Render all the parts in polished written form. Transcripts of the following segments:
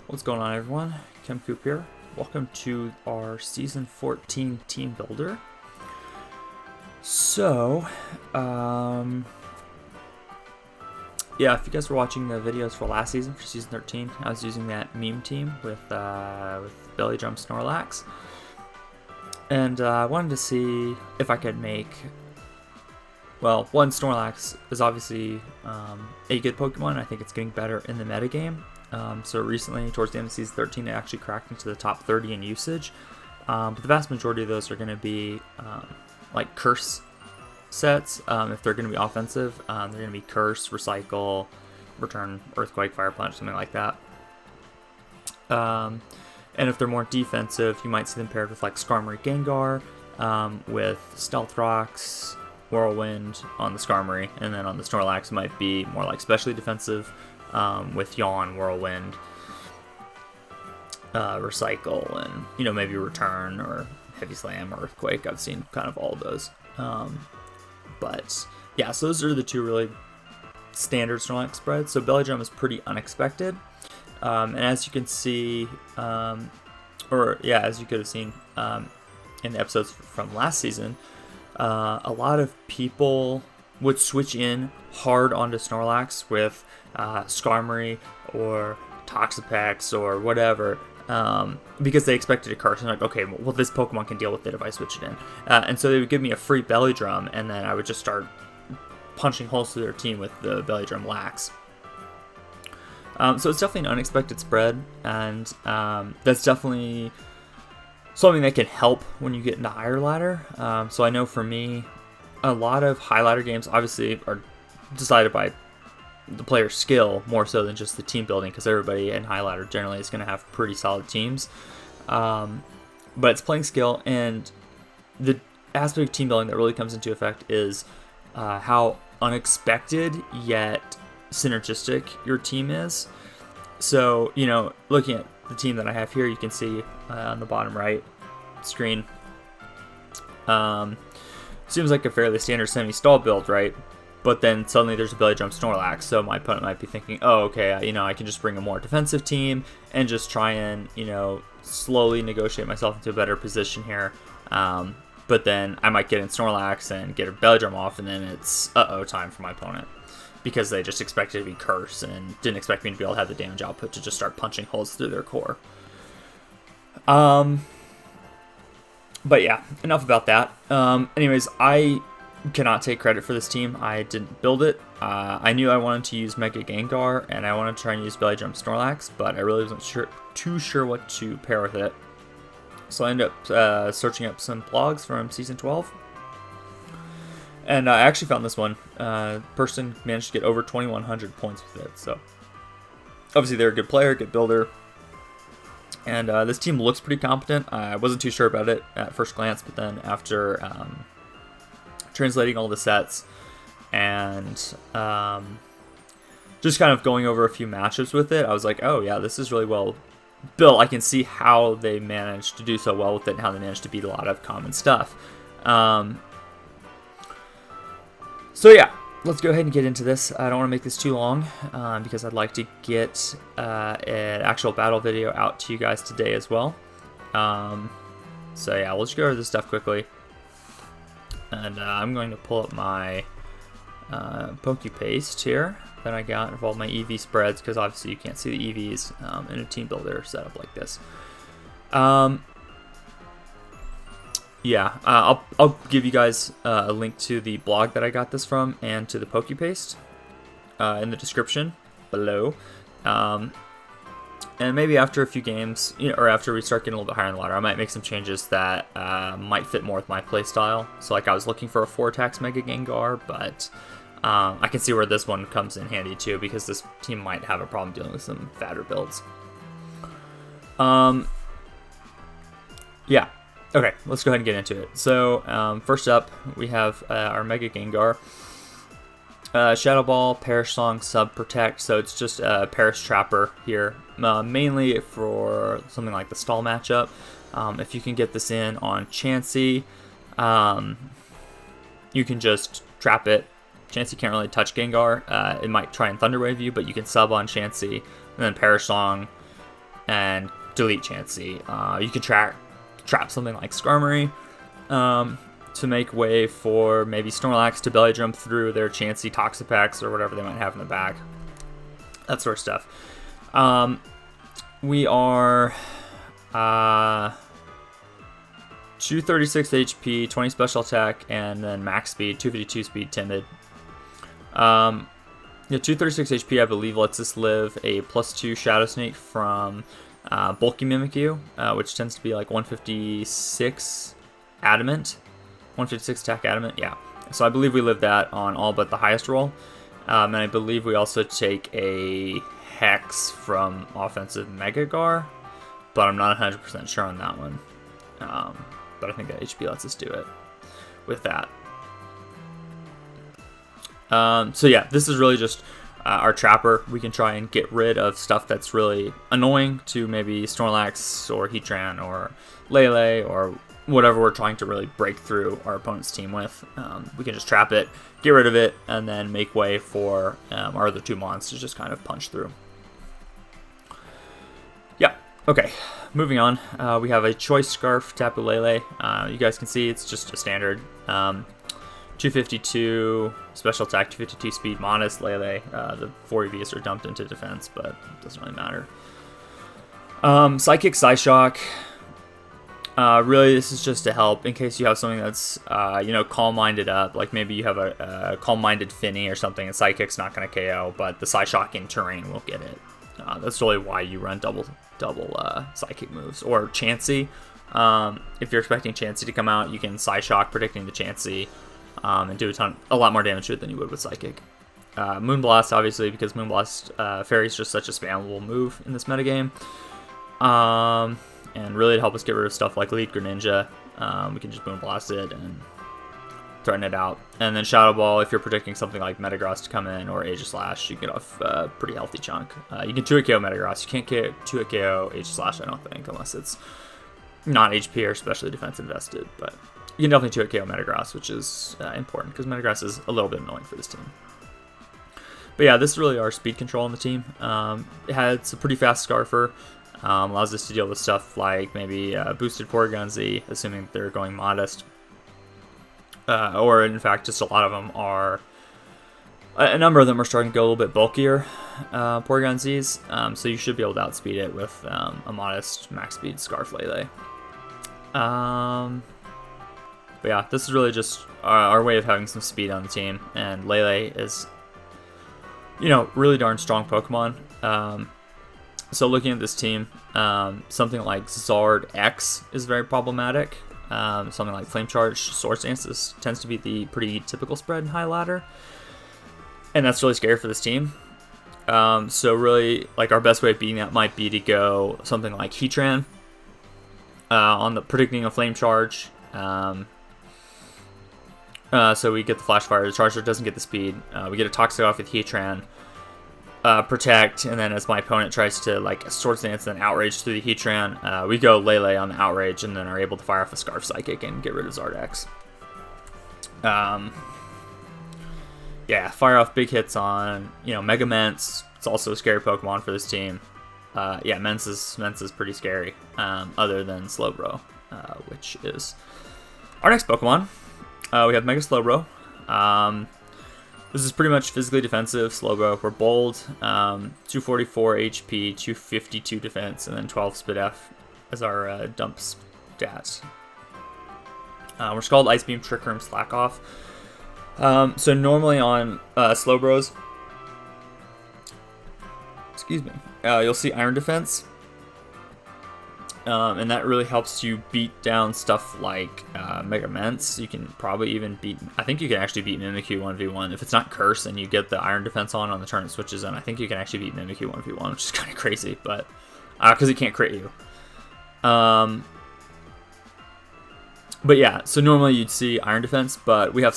What's going on, everyone? Kim Coop here. Welcome to our Season 14 Team Builder. So, yeah, if you guys were watching the videos for last season, for Season 13, I was using that meme team with Belly Drum Snorlax. And I wanted to see if I could make... Well, one, Snorlax is obviously a good Pokemon. I think it's getting better in the metagame. So recently, towards the end of Season 13, it actually cracked into the top 30 in usage. But the vast majority of those are going to be like Curse sets. If they're going to be offensive, they're going to be Curse, Recycle, Return, Earthquake, Fire Punch, something like that. And if they're more defensive, you might see them paired with like Skarmory Gengar, with Stealth Rocks, Whirlwind on the Skarmory, and then on the Snorlax it might be more like specially defensive, with Yawn, Whirlwind, Recycle, and maybe Return or Heavy Slam or Earthquake. I've seen kind of all of those. But yeah, so those are the two really standard Snorlax spreads. So Belly Drum is pretty unexpected, and as you can see, as you could have seen in the episodes from last season, a lot of people would switch in hard onto Snorlax with Skarmory or Toxapex or whatever, because they expected a curse and like, okay, well, this Pokemon can deal with it if I switch it in. And so they would give me a free Belly Drum, and then I would just start punching holes through their team with the Belly Drum Lax. So it's definitely an unexpected spread, and that's definitely something that can help when you get into higher ladder. So I know for me, a lot of high ladder games obviously are decided by the player's skill more so than just the team building, because everybody in high ladder generally is going to have pretty solid teams. But it's playing skill, and the aspect of team building that really comes into effect is how unexpected yet synergistic your team is. So, looking at the team that I have here, you can see on the bottom right screen, seems like a fairly standard semi-stall build, right? But then suddenly there's a Belly Drum Snorlax, so my opponent might be thinking, oh, okay, I can just bring a more defensive team and just try and, slowly negotiate myself into a better position here. But then I might get in Snorlax and get a Belly Drum off, and then it's time for my opponent, because they just expected to be Curse and didn't expect me to be able to have the damage output to just start punching holes through their core. But yeah, enough about that. Anyways, I cannot take credit for this team. I didn't build it. I knew I wanted to use Mega Gengar, and I wanted to try and use Belly Drum Snorlax, but I really wasn't too sure what to pair with it. So I ended up searching up some blogs from Season 12. And I actually found this one. Person managed to get over 2,100 points with it. So obviously they're a good player, good builder. And this team looks pretty competent. I wasn't too sure about it at first glance, but then after translating all the sets and just kind of going over a few matchups with it, I was like, oh yeah, this is really well built. I can see how they managed to do so well with it and how they managed to beat a lot of common stuff. So yeah, let's go ahead and get into this. I don't want to make this too long, because I'd like to get an actual battle video out to you guys today as well. So yeah, we'll just go over this stuff quickly. And I'm going to pull up my Pokepaste here that I got of all my EV spreads, because obviously you can't see the EVs in a team builder setup like this. Yeah, I'll give you guys a link to the blog that I got this from and to the Pokepaste in the description below. And maybe after a few games, or after we start getting a little bit higher in the ladder, I might make some changes that might fit more with my playstyle. So like I was looking for a 4-tax Mega Gengar, but I can see where this one comes in handy too, because this team might have a problem dealing with some fatter builds. Yeah. Okay, let's go ahead and get into it. So, first up, we have our Mega Gengar. Shadow Ball, Perish Song, Sub Protect, so it's just a Perish Trapper here, mainly for something like the stall matchup. If you can get this in on Chansey, you can just trap it. Chansey can't really touch Gengar. It might try and Thunder Wave you, but you can sub on Chansey, and then Perish Song and delete Chansey. You can trap something like Skarmory to make way for maybe Snorlax to belly jump through their Chansey Toxapex or whatever they might have in the back. That sort of stuff. We are 236 HP, 20 special attack, and then max speed, 252 speed, timid. 236 HP, I believe, lets us live a +2 Shadow Sneak from Bulky Mimikyu, which tends to be like 156 Adamant. 156 attack Adamant, yeah. So I believe we live that on all but the highest roll. And I believe we also take a Hex from offensive Megagar, but I'm not 100% sure on that one. But I think that HP lets us do it with that. So yeah, this is really just our Trapper. We can try and get rid of stuff that's really annoying to maybe Snorlax or Heatran or Lele or whatever we're trying to really break through our opponent's team with. We can just trap it, get rid of it, and then make way for our other two mons to just kind of punch through. Yeah, okay. Moving on, we have a Choice Scarf Tapu Lele. You guys can see it's just a standard 252 special attack, 252 speed, modest Lele. The 4 EVs are dumped into defense, but it doesn't really matter. Psychic Psyshock. Really, this is just to help in case you have something that's, calm-minded up. Like maybe you have a calm-minded Finny or something, and Psychic's not going to KO, but the Psyshock in terrain will get it. That's really why you run double Psychic moves. Or Chansey. If you're expecting Chansey to come out, you can Psyshock predicting the Chansey and do a lot more damage to it than you would with Psychic. Moonblast, obviously, because Moonblast Fairy is just such a spammable move in this metagame. And really to help us get rid of stuff like Lead Greninja, we can just Moonblast it and threaten it out. And then Shadow Ball, if you're predicting something like Metagross to come in or Aegislash, you get off a pretty healthy chunk. You can 2-hit KO Metagross. You can't 2-hit KO Aegislash, I don't think, unless it's not HP or especially defense invested. But you can definitely 2-hit KO Metagross, which is important because Metagross is a little bit annoying for this team. But yeah, this is really our speed control on the team. It's a pretty fast Scarfer. Allows us to deal with stuff like maybe boosted Porygon Z, assuming they're going modest. Or in fact, just a lot of them are, a number of them are starting to go a little bit bulkier Porygon Zs, so you should be able to outspeed it with a modest max speed Scarf Lele. But yeah, this is really just our way of having some speed on the team, and Lele is, really darn strong Pokemon. So looking at this team, something like Zard X is very problematic. Something like Flame Charge, Swords Dance tends to be the pretty typical spread in high ladder. And that's really scary for this team. So really, like, our best way of beating that might be to go something like Heatran on the predicting a Flame Charge. So we get the Flash Fire, the Charizard doesn't get the speed. We get a Toxic off with Heatran. Protect, and then as my opponent tries to like Swords Dance and then Outrage through the Heatran, we go Lele on the Outrage and then are able to fire off a Scarf Psychic and get rid of Zardex. Yeah, fire off big hits on Mega Mence. It's also a scary Pokemon for this team. Yeah, Mence is pretty scary. Other than Slowbro, which is our next Pokemon. We have Mega Slowbro. This is pretty much physically defensive Slowbro. We're bold, 244 HP, 252 defense, and then 12 Spit F as our dump stats. We're Scald, Ice Beam, Trick Room, Slack Off. So normally on Slowbros, you'll see Iron Defense. And that really helps you beat down stuff like Mega Mence. You can probably even beat, I think you can actually beat Mimikyu 1v1. If it's not Curse and you get the Iron Defense on the turn it switches in, I think you can actually beat Mimikyu 1v1, which is kind of crazy, but because it can't crit you. But yeah, so normally you'd see Iron Defense, but we have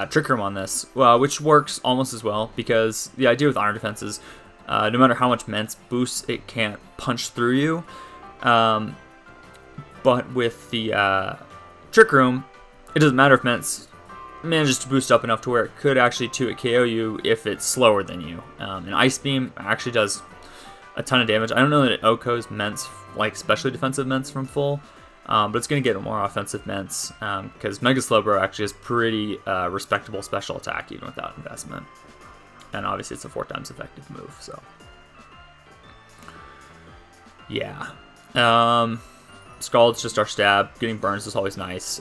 Trick Room on this, which works almost as well, because the idea with Iron Defense is no matter how much Mence boosts, it can't punch through you. But with the Trick Room, it doesn't matter if Mence manages to boost up enough to where it could actually 2-hit KO you if it's slower than you. And Ice Beam actually does a ton of damage. I don't know that it OHKOs Ments, like especially defensive Ments from full, but it's going to get more offensive Ments because Mega Slowbro actually has pretty respectable special attack even without investment. And obviously it's a 4 times effective move, so. Yeah. Scald's just our stab. Getting burns is always nice.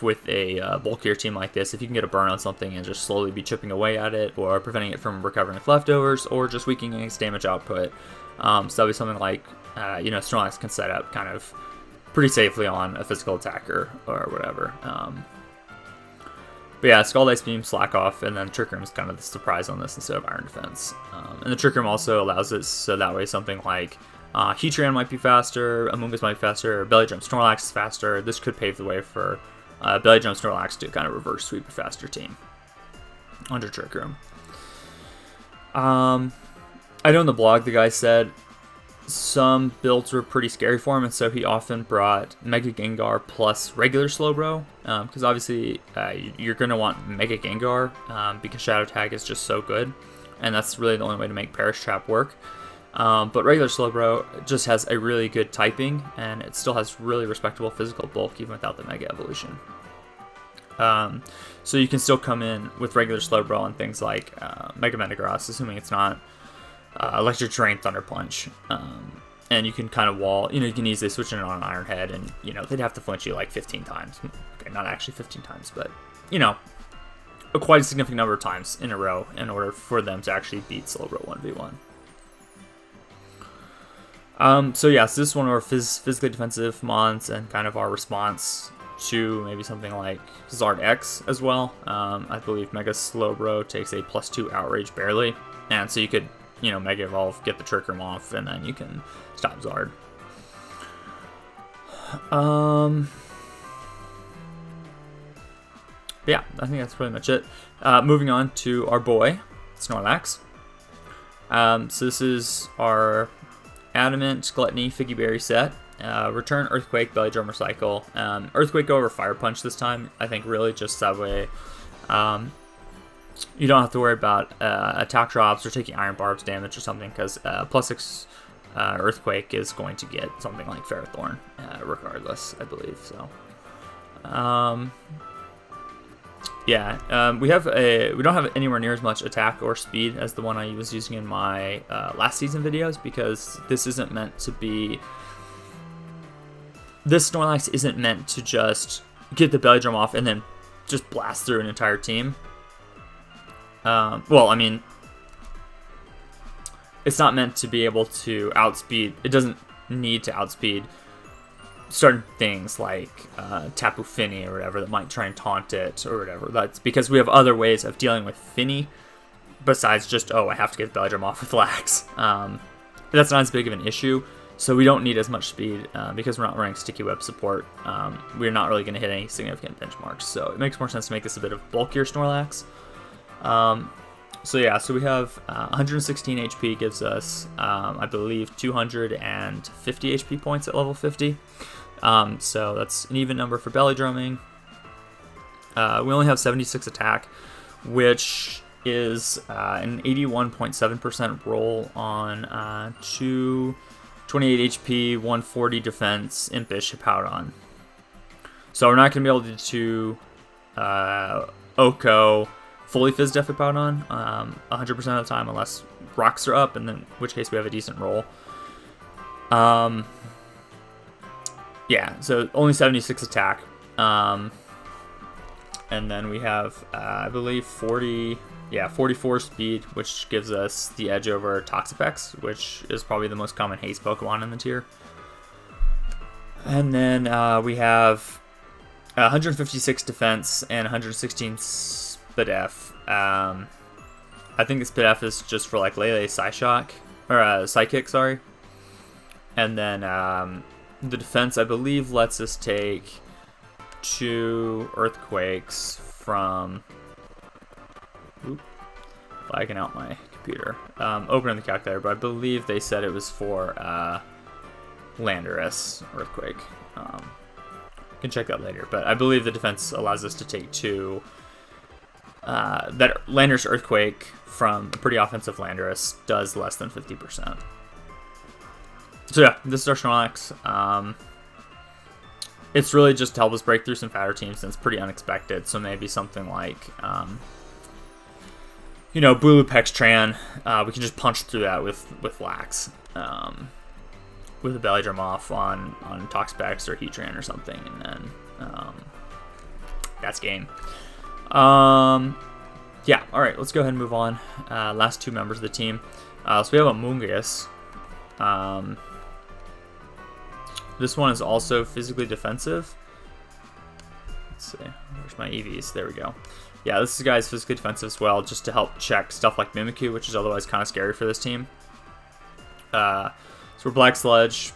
With a bulkier team like this, if you can get a burn on something and just slowly be chipping away at it, or preventing it from recovering with leftovers, or just weakening its damage output, so that'll be something like, Snorlax can set up kind of pretty safely on a physical attacker or whatever. But yeah, Scald, Ice Beam, Slack Off, and then Trick Room is kind of the surprise on this instead of Iron Defense. And the Trick Room also allows it so that way something like Heatran might be faster, Amoonguss might be faster, Belly Drum Snorlax is faster. This could pave the way for Belly Drum Snorlax to kind of reverse sweep a faster team under Trick Room. I know in the blog the guy said some builds were pretty scary for him, and so he often brought Mega Gengar plus regular Slowbro, because obviously you're going to want Mega Gengar because Shadow Tag is just so good, and that's really the only way to make Perish Trap work. But regular Slowbro just has a really good typing, and it still has really respectable physical bulk even without the Mega Evolution. So you can still come in with regular Slowbro on things like Mega Metagross, assuming it's not Electric Terrain, Thunder Punch. And you can kind of wall, you can easily switch it on an Iron Head, and, they'd have to flinch you like 15 times. Okay, not actually 15 times, but, a quite a significant number of times in a row in order for them to actually beat Slowbro 1v1. So this is one of our physically defensive mons, and kind of our response to maybe something like Zard X as well. I believe Mega Slowbro takes a +2 Outrage barely, and so you could, Mega Evolve, get the Trick Room off, and then you can stop Zard. Yeah, I think that's pretty much it. Moving on to our boy, Snorlax. So this is our Adamant, Gluttony, Figgy Berry set. Return Earthquake, Belly Drum, Recycle. Earthquake over Fire Punch this time. I think really just that way you don't have to worry about attack drops or taking Iron Barbs damage or something, because +6 Earthquake is going to get something like Ferrothorn regardless, I believe. So we don't have anywhere near as much attack or speed as the one I was using in my last season videos, because this Snorlax isn't meant to just get the Belly Drum off and then just blast through an entire team. It's not meant to be able to outspeed. It doesn't need to outspeed certain things like Tapu Fini or whatever that might try and taunt it or whatever. That's because we have other ways of dealing with Fini besides just, I have to get the Belly Drum off with Lax. That's not as big of an issue, so we don't need as much speed because we're not running Sticky Web support. We're not really going to hit any significant benchmarks, so it makes more sense to make this a bit of bulkier Snorlax. So we have 116 HP, gives us, I believe, 250 HP points at level 50. So that's an even number for belly drumming. We only have 76 attack, which is an 81.7% roll on 228 HP, 140 defense, Impish, Hippowdon. So we're not going to be able to do OHKO fully Fizz Def Hippowdon 100% of the time unless rocks are up, and then in which case we have a decent roll. So only 76 attack. And then we have, I believe, 44 speed, which gives us the edge over Toxapex, which is probably the most common haste Pokemon in the tier. And then we have 156 defense and 116 Spidef. I think the Spidef is just for like Lele Psyshock, or Psychic, sorry. And then the defense, I believe, lets us take 2 Earthquakes from... lagging out my computer. Opening the calculator, but I believe they said it was for Landorus Earthquake. Can check that later, but I believe the defense allows us to take 2 that Landorus Earthquake from a pretty offensive Landorus does less than 50%. So yeah, this is our Snorlax. It's really just to help us break through some fatter teams, and it's pretty unexpected. So maybe something like, Bulu Pex Tran, we can just punch through that with Lax, with a Belly Drum off on Toxapex or Heatran or something, and then that's game. Yeah, all right, let's go ahead and move on. Last two members of the team. So we have Amoonguss. This one is also physically defensive. Let's see, where's my EVs? There we go. Yeah, this guy's physically defensive as well, just to help check stuff like Mimikyu, which is otherwise kind of scary for this team. So we're Black Sludge,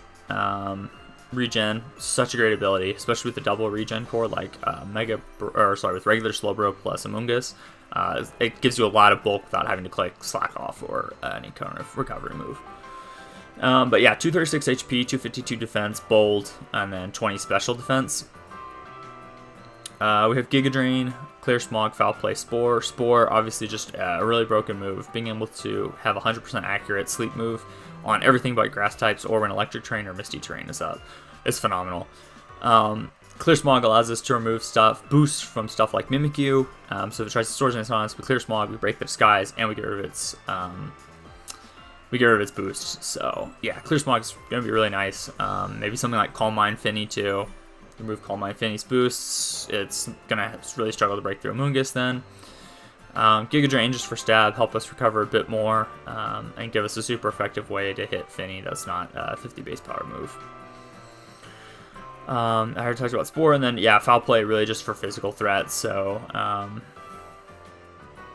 regen, such a great ability, especially with the double regen core like with regular Slowbro plus Amoonguss. It gives you a lot of bulk without having to click Slack Off or any kind of recovery move. But yeah, 236 HP, 252 defense, bold, and then 20 special defense. We have Giga Drain, Clear Smog, Foul Play, Spore. Spore, obviously just a really broken move. Being able to have 100% accurate sleep move on everything but grass types or when electric terrain or misty terrain is up is phenomenal. Clear Smog allows us to remove boosts from stuff like Mimikyu. So if it tries to Swords Dance on us with Clear Smog, we break the disguise and we get rid of its boosts. So yeah, Clear Smog is going to be really nice. Maybe something like Calm Mind Finny too. Remove Calm Mind Finny's boosts. It's going to really struggle to break through Amoonguss then. Giga Drain just for stab, help us recover a bit more, and give us a super effective way to hit Finny that's not a 50 base power move. I already talked about Spore, and then yeah, Foul Play really just for physical threats. So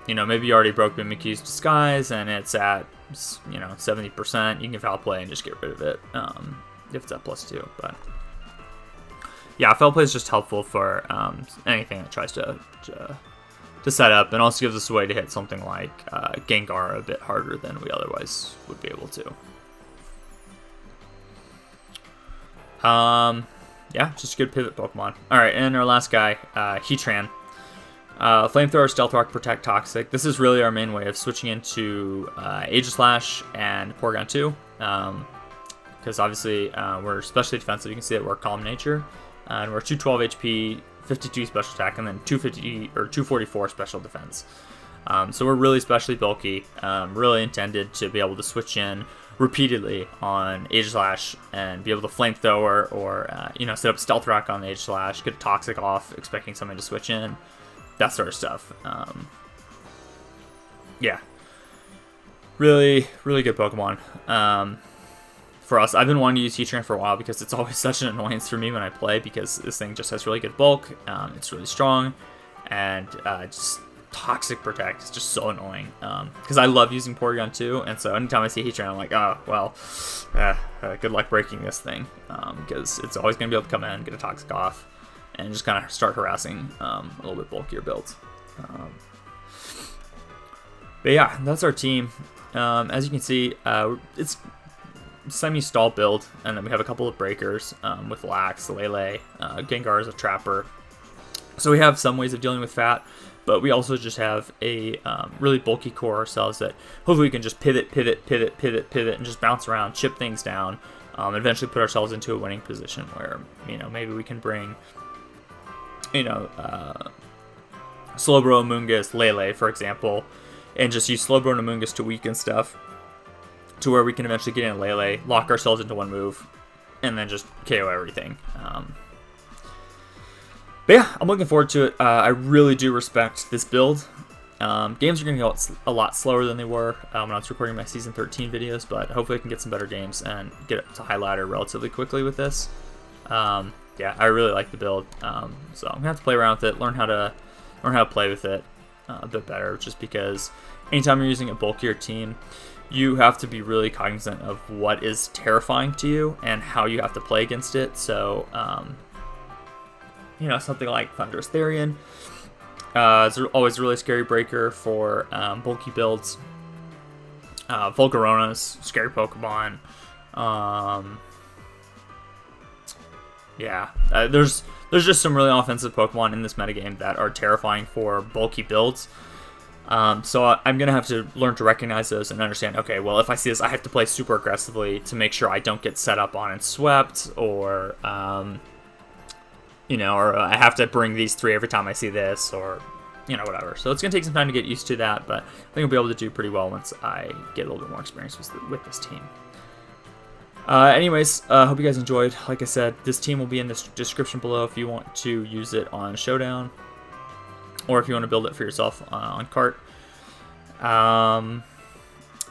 maybe you already broke Mimikyu's disguise and it's at 70%. You can Foul Play and just get rid of it if it's at +2. But yeah, Foul Play is just helpful for anything that tries to set up, and also gives us a way to hit something like Gengar a bit harder than we otherwise would be able to. Yeah, just a good pivot Pokemon. Alright, and our last guy, Heatran. Flamethrower, Stealth Rock, Protect, Toxic. This is really our main way of switching into Aegislash and Porygon 2. Because obviously we're especially defensive. You can see that we're Calm Nature. And we're 212 HP, 52 special attack, and then 244 special defense. So we're really specially bulky, really intended to be able to switch in repeatedly on Aegislash and be able to Flamethrower or set up Stealth Rock on the Aegislash, get a Toxic off, expecting something to switch in, that sort of stuff. Yeah, really, really good Pokemon. For us, I've been wanting to use Heatran for a while because it's always such an annoyance for me when I play, because this thing just has really good bulk, it's really strong, and just Toxic Protect is just so annoying. Because I love using Porygon 2, and so anytime I see Heatran, I'm like, oh, well, good luck breaking this thing, because it's always going to be able to come in, get a Toxic off, and just kind of start harassing a little bit bulkier builds. But yeah, that's our team. As you can see, it's semi-stall build, and then we have a couple of breakers with Lax, Lele, Gengar is a trapper. So we have some ways of dealing with fat, but we also just have a really bulky core ourselves that hopefully we can just pivot, and just bounce around, chip things down, and eventually put ourselves into a winning position where, maybe we can bring, Slowbro, Amoonguss, Lele, for example, and just use Slowbro and Amoonguss to weaken stuff, to where we can eventually get in Lele, lock ourselves into one move, and then just KO everything. But yeah, I'm looking forward to it. I really do respect this build. Games are going to go a lot slower than they were when I was recording my Season 13 videos, but hopefully I can get some better games and get it to high ladder relatively quickly with this. Yeah, I really like the build, so I'm going to have to play around with it, learn how to play with it a bit better, just because anytime you're using a bulkier team, you have to be really cognizant of what is terrifying to you and how you have to play against it. So, something like Thunderous Therian is always a really scary breaker for bulky builds. Volcarona's scary Pokemon. Yeah, there's just some really offensive Pokemon in this metagame that are terrifying for bulky builds. So I'm going to have to learn to recognize those and understand, okay, well, if I see this, I have to play super aggressively to make sure I don't get set up on and swept, or, you know, or I have to bring these 3 every time I see this, or, you know, whatever. So it's going to take some time to get used to that, but I think I'll be able to do pretty well once I get a little bit more experience with this team. Anyways, hope you guys enjoyed. Like I said, this team will be in the description below if you want to use it on Showdown, or if you want to build it for yourself on Cart. And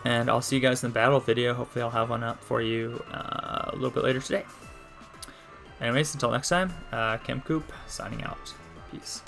I'll see you guys in the battle video. Hopefully I'll have one up for you a little bit later today. Anyways, until next time, Kim Coop signing out. Peace.